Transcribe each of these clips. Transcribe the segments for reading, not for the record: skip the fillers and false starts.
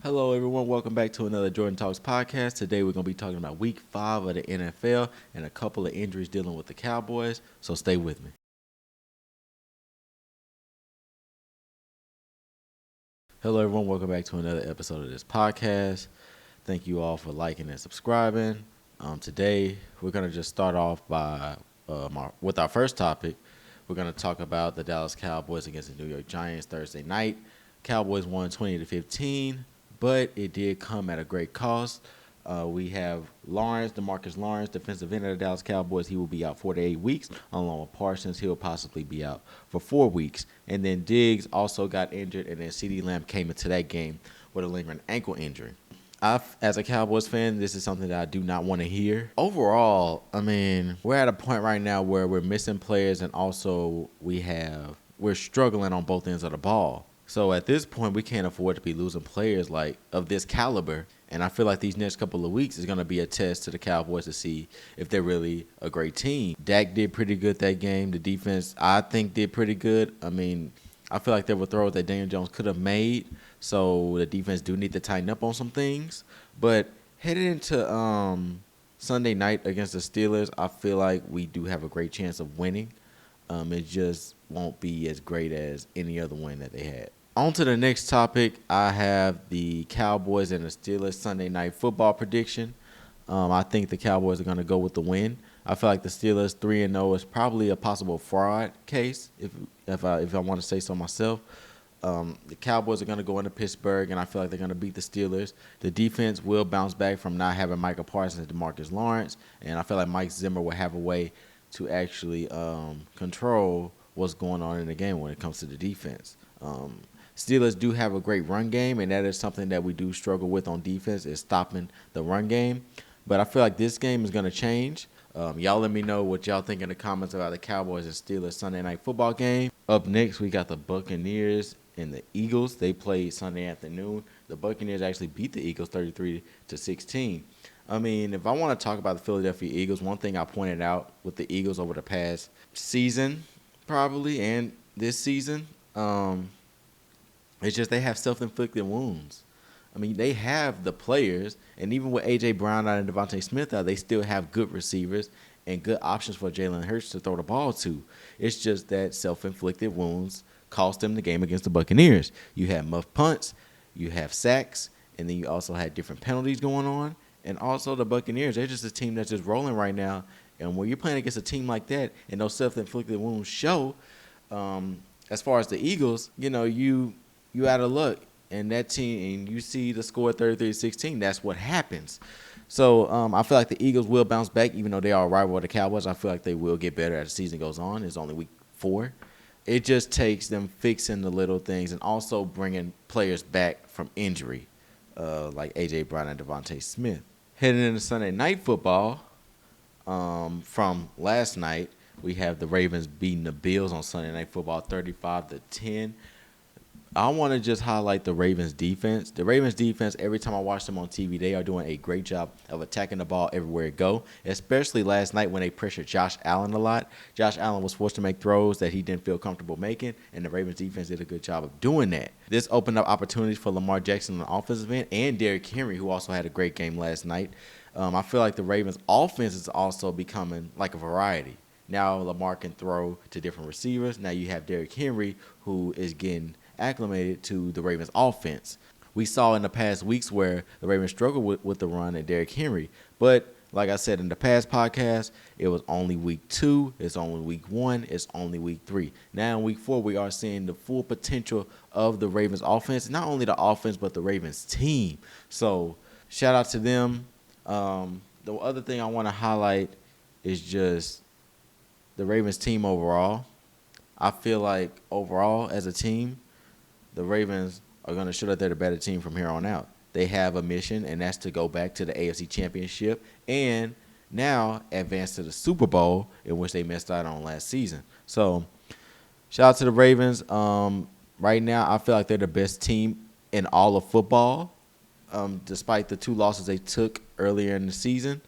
Hello, everyone. Welcome back to another Jordan Talks podcast. Today, we're going to be talking about Week 5 of the NFL and a couple of injuries dealing with the Cowboys. So stay with me. Hello, everyone. Welcome back to another episode of this podcast. Thank you all for liking and subscribing. Today, we're going to just start off with our first topic. We're going to talk about the Dallas Cowboys against the New York Giants Thursday night. Cowboys won 20-15, but it did come at a great cost. We have DeMarcus Lawrence, defensive end of the Dallas Cowboys. He will be out 4 to 8 weeks, along with Parsons. He'll possibly be out for 4 weeks. And then Diggs also got injured, and then CeeDee Lamb came into that game with a lingering ankle injury. As a Cowboys fan, this is something that I do not want to hear. Overall, we're at a point right now where we're missing players, and also we're struggling on both ends of the ball. So at this point, we can't afford to be losing players of this caliber. And I feel like these next couple of weeks is going to be a test to the Cowboys to see if they're really a great team. Dak did pretty good that game. The defense, I think, did pretty good. I feel like there were throws that Daniel Jones could have made. So the defense do need to tighten up on some things. But headed into Sunday night against the Steelers, I feel like we do have a great chance of winning. It just won't be as great as any other win that they had. On to the next topic, I have the Cowboys and the Steelers Sunday night football prediction. I think the Cowboys are going to go with the win. I feel like the Steelers 3-0 is probably a possible fraud case, if I want to say so myself. The Cowboys are going to go into Pittsburgh, and I feel like they're going to beat the Steelers. The defense will bounce back from not having Micah Parsons and DeMarcus Lawrence, and I feel like Mike Zimmer will have a way to actually control what's going on in the game when it comes to the defense. Steelers do have a great run game, and that is something that we do struggle with on defense is stopping the run game. But I feel like this game is going to change. Y'all let me know what y'all think in the comments about the Cowboys and Steelers Sunday night football game. Up next, we got the Buccaneers and the Eagles. They played Sunday afternoon. The Buccaneers actually beat the Eagles 33-16. If I want to talk about the Philadelphia Eagles, one thing I pointed out with the Eagles over the past season, probably, and this season, it's just they have self-inflicted wounds. They have the players, and even with A.J. Brown out and Devontae Smith out, they still have good receivers and good options for Jalen Hurts to throw the ball to. It's just that self-inflicted wounds cost them the game against the Buccaneers. You have muff punts, you have sacks, and then you also had different penalties going on. And also the Buccaneers, they're just a team that's just rolling right now. And when you're playing against a team like that and those self-inflicted wounds show, as far as the Eagles, you out of luck. And that team, and you see the score 33-16, that's what happens. So I feel like the Eagles will bounce back, even though they are a rival of the Cowboys. I feel like they will get better as the season goes on. It's only week 4. It just takes them fixing the little things and also bringing players back from injury, like A.J. Brown and Devontae Smith. Heading into Sunday night football, from last night, we have the Ravens beating the Bills on Sunday night football 35-10. I want to just highlight the Ravens defense. The Ravens defense, every time I watch them on TV, they are doing a great job of attacking the ball everywhere it go, especially last night when they pressured Josh Allen a lot. Josh Allen was forced to make throws that he didn't feel comfortable making, and the Ravens defense did a good job of doing that. This opened up opportunities for Lamar Jackson on the offensive end and Derrick Henry, who also had a great game last night. I feel like the Ravens offense is also becoming like a variety. Now Lamar can throw to different receivers. Now you have Derrick Henry, who is getting acclimated to the Ravens offense. We saw in the past weeks where the Ravens struggled with the run and Derrick Henry. But like I said in the past podcast, it was only week 2, it's only week 1, it's only week 3. Now in week 4, we are seeing the full potential of the Ravens offense, not only the offense, but the Ravens team. So shout out to them. The other thing I want to highlight is just the Ravens team overall. I feel like overall as a team, the Ravens are going to show that they're the better team from here on out. They have a mission, and that's to go back to the AFC Championship and now advance to the Super Bowl, in which they missed out on last season. So, shout out to the Ravens. Right now, I feel like they're the best team in all of football. Despite the 2 losses they took earlier in the season,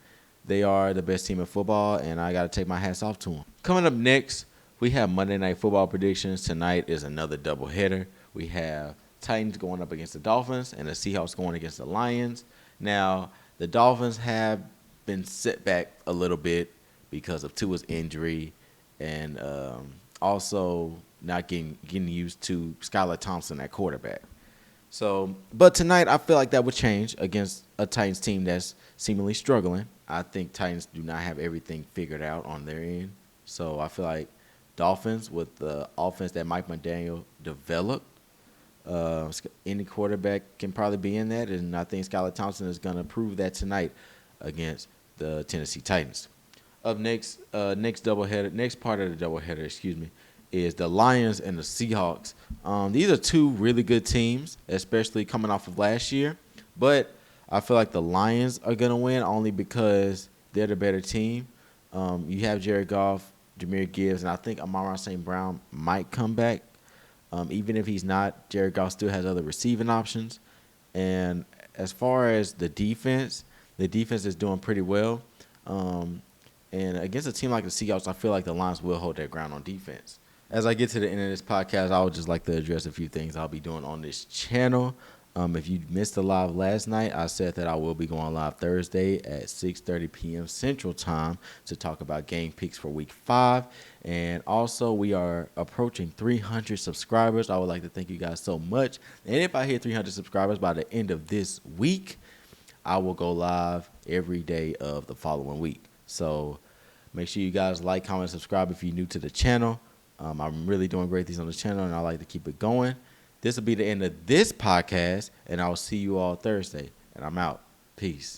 they are the best team in football, and I got to take my hats off to them. Coming up next, we have Monday Night Football predictions. Tonight is another doubleheader. We have Titans going up against the Dolphins, and the Seahawks going against the Lions. Now, the Dolphins have been set back a little bit because of Tua's injury and also not getting used to Skylar Thompson at quarterback. So, but tonight I feel like that would change against a Titans team that's seemingly struggling. I think Titans do not have everything figured out on their end. So I feel like Dolphins with the offense that Mike McDaniel developed, any quarterback can probably be in that, and I think Skylar Thompson is going to prove that tonight against the Tennessee Titans. Up next, next part of the doubleheader, is the Lions and the Seahawks. These are two really good teams, especially coming off of last year. But I feel like the Lions are going to win only because they're the better team. You have Jared Goff, Jahmyr Gibbs, and I think Amon-Ra St. Brown might come back. Even if he's not, Jared Goff still has other receiving options. And as far as the defense is doing pretty well. And against a team like the Seahawks, I feel like the Lions will hold their ground on defense. As I get to the end of this podcast, I would just like to address a few things I'll be doing on this channel. If you missed the live last night, I said that I will be going live Thursday at 6:30 p.m. Central Time to talk about game picks for Week 5. And also, we are approaching 300 subscribers. I would like to thank you guys so much. And if I hit 300 subscribers by the end of this week, I will go live every day of the following week. So make sure you guys like, comment, subscribe if you're new to the channel. I'm really doing great things on the channel, and I like to keep it going. This will be the end of this podcast, and I will see you all Thursday. And I'm out. Peace.